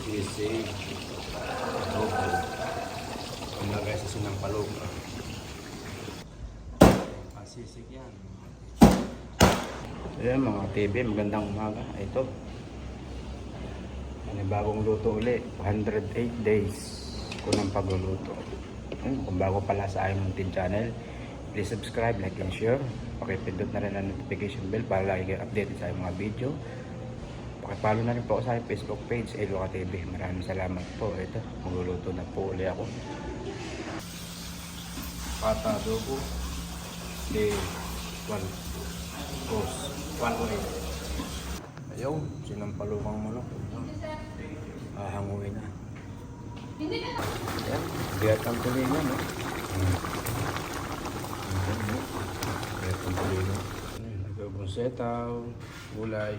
sisig, adobo. Pamlagay sa sinampalog. Sisig yan. Ayan mga TV, magandang umaga. Ito. Bagong luto ulit. 108 days ko ng pagluluto. Kung bago pala sa aming muntin channel, please subscribe, like, and share. Pakipindot na rin ang notification bell para lagi kayo updated sa mga video. Pakipalo na rin po ako sa Facebook page, Eloka TV. Maraming salamat po. Ito, magluluto na po ulit ako. Pata adobo. Day 1. Cos 108. Ayaw, sinampalukang manok. Hanguin na. Ayan, bigat ang tulingan, no? Bigat ang tulingan. Nagabong setaw, gulay.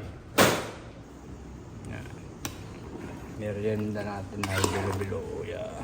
Merienda natin na bilo-bilo. Yeah.